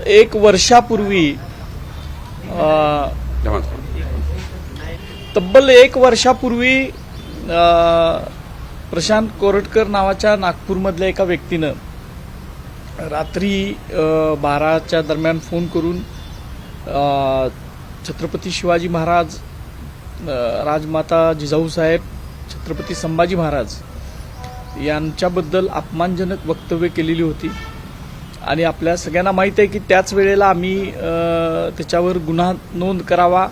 एक वर्षापूर्वी प्रशांत कोरटकर नावाच्या नागपूरमधल्या एका व्यक्तीनं रात्री 12च्या दरम्यान फोन करून छत्रपती शिवाजी महाराज, राजमाता जिजाऊसाहेब, छत्रपती संभाजी महाराज यांच्याबद्दल अपमानजनक वक्तव्य केलेली होती. आणि आपल्या सगळ्यांना माहीत आहे की त्याच वेळेला आम्ही त्याच्यावर गुन्हा नोंद करावा,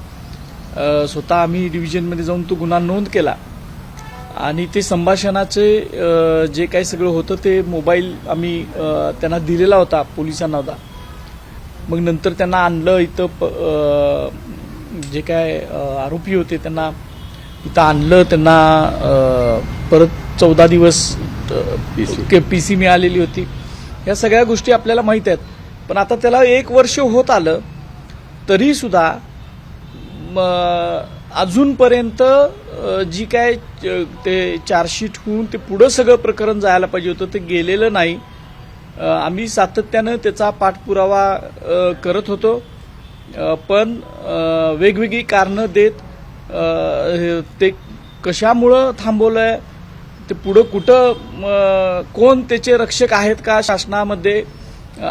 स्वतः आम्ही डिव्हिजनमध्ये जाऊन तो गुन्हा नोंद केला. आणि ते संभाषणाचे जे काही सगळं होतं ते मोबाईल आम्ही त्यांना दिलेला होता, पोलिसांना होता. मग नंतर त्यांना आणलं इथं, जे काय आरोपी होते त्यांना इथं आणलं. त्यांना परत 14 दिवस पीसी मिळालेली होती. या सगळ्या गोष्टी आपल्याला माहीत आहेत. पण आता त्याला 1 वर्ष होत आलं तरी सुद्धा अजूनपर्यंत जी काय ते चार्जशीट होऊन ते पुढं सगळं प्रकरण जायला पाहिजे होतं ते गेलेलं नाही. आम्ही सातत्यानं त्याचा पाठपुरावा करत होतो, पण वेगवेगळी कारणं देत ते कशामुळं थांबवलंय, ते पुढं कुठं कोण त्याचे रक्षक आहेत का शासनामध्ये,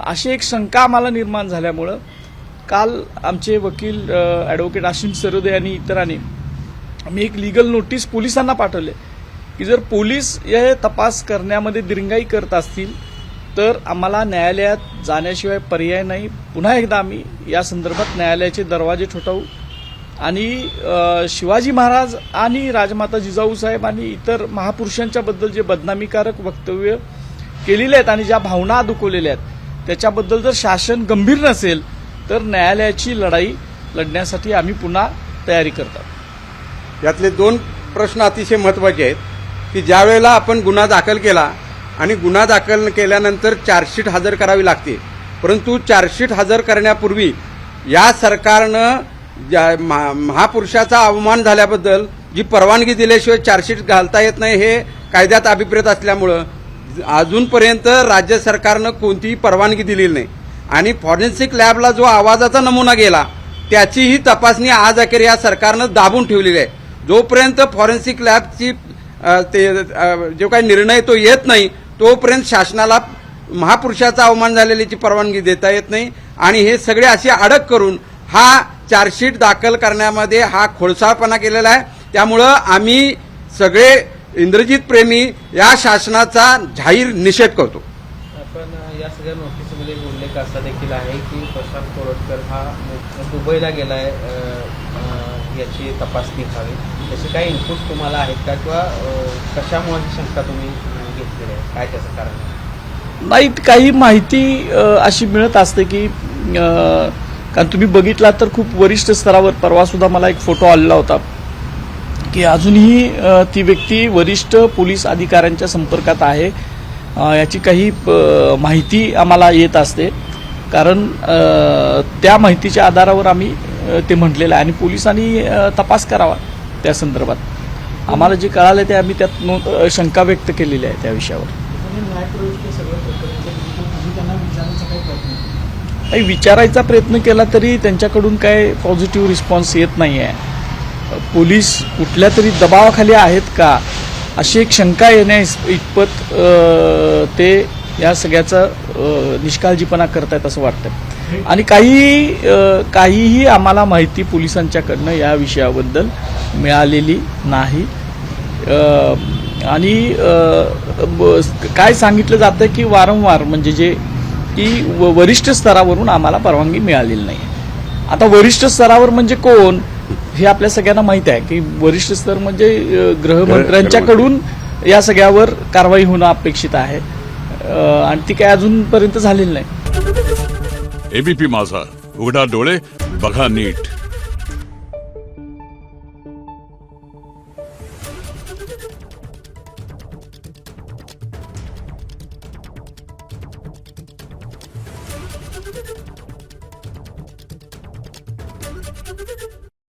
अशी एक शंका आम्हाला निर्माण झाल्यामुळं काल आमचे वकील ॲडव्होकेट आशिम सरोदे यांनी इतरांनी आम्ही एक लीगल नोटीस पोलिसांना पाठवले की जर पोलीस हे तपास करण्यामध्ये दिरंगाई करत असतील तर आम्हाला न्यायालयात जाण्याशिवाय पर्याय नाही. पुन्हा एकदा आम्ही या संदर्भात न्यायालयाचे दरवाजे ठोठावू आणि शिवाजी महाराज आणि राजमाता जिजाऊसाहेब आणि इतर महापुरुषांच्या बद्दल जे बदनामीकारक वक्तव्य केलेले आहेत आणि ज्या भावना दुखवलेल्या आहेत त्याच्याबद्दल जर शासन गंभीर नसेल तर न्यायालयाची लढाई लढण्यासाठी आम्ही पुन्हा तयारी करतात. यातले 2 प्रश्न अतिशय महत्त्वाचे आहेत की ज्या वेळेला आपण गुन्हा दाखल केला आणि गुन्हा दाखल केल्यानंतर चार्जशीट हजर करावी लागते, परंतु चार्जशीट हजर करण्यापूर्वी या सरकारनं महापुरुषाचा अवमान झाल्याबद्दल जी परवानगी दिल्याशिवाय चार्जशीट घालता येत नाही हे कायद्यात अभिप्रेत असल्यामुळं अजूनपर्यंत राज्य सरकारनं कोणतीही परवानगी दिलेली नाही. आणि फॉरेन्सिक लॅबला जो आवाजाचा नमुना गेला त्याचीही तपासणी आज अखेर या सरकारनं दाबून ठेवलेली आहे. जोपर्यंत फॉरेन्सिक लॅबची जो काही निर्णय तो येत नाही तोपर्यंत शासनाला महापुरुषाचा अवमान झालेल्याची परवानगी देता येत नाही. आणि हे सगळे असे अडक करून हा चार्जशीट दाखल करण्यामध्ये हा खोडसाळपणा केलेला आहे. त्यामुळं आम्ही सगळे इंद्रजित प्रेमी या शासनाचा जाहीर निषेध करतो. पण या सगळ्या नोटीसमध्ये उल्लेख असा देखील आहे की प्रशांत कोरटकर हा दुबईला गेलाय, याची तपासणी व्हावी. त्याचे काही इनपुट तुम्हाला आहेत का किंवा कशामुळे ही शंका तुम्ही घेतलेली आहे, काय त्याचं कारण आहे? नाही, काही माहिती अशी मिळत असते की कारण तुम्ही बघितला तर खूप वरिष्ठ स्तरावर परवा सुद्धा मला एक फोटो आलेला होता की अजूनही ती व्यक्ती वरिष्ठ पोलीस अधिकाऱ्यांच्या संपर्कात आहे. याची काही माहिती आम्हाला येत असते, कारण त्या माहितीच्या आधारावर आम्ही ते म्हटलेलं आहे आणि पोलिसांनी तपास करावा त्या संदर्भात. आम्हाला जे कळालं ते आम्ही त्यात शंका व्यक्त केलेली आहे त्या विषयावर. विचारायचा प्रयत्न केला तरी त्यांच्याकडून काय पॉझिटिव्ह रिस्पॉन्स येत नाही आहे. पोलीस कुठल्या तरी दबावाखाली आहेत का अशी एक शंका येण्या इतपत ते या सगळ्याचा निष्काळजीपणा करतायत असं वाटतं. आणि काहीही आम्हाला माहिती पोलिसांच्याकडनं या विषयाबद्दल मिळालेली नाही. आणि काय सांगितलं जातं की वारंवार म्हणजे जे की वरिष्ठ स्तरावरून आम्हाला परवानगी मिळालेली नाही. आता वरिष्ठ स्तरावर म्हणजे कोण हे आपल्या सगळ्यांना माहित आहे की वरिष्ठ स्तर म्हणजे गृहमंत्र्यांच्याकडून या सगळ्यावर कारवाई होणं अपेक्षित आहे आणि ती काय अजूनपर्यंत झालेली नाही. एबीपी माझा, उघडा डोळे बघा नीट.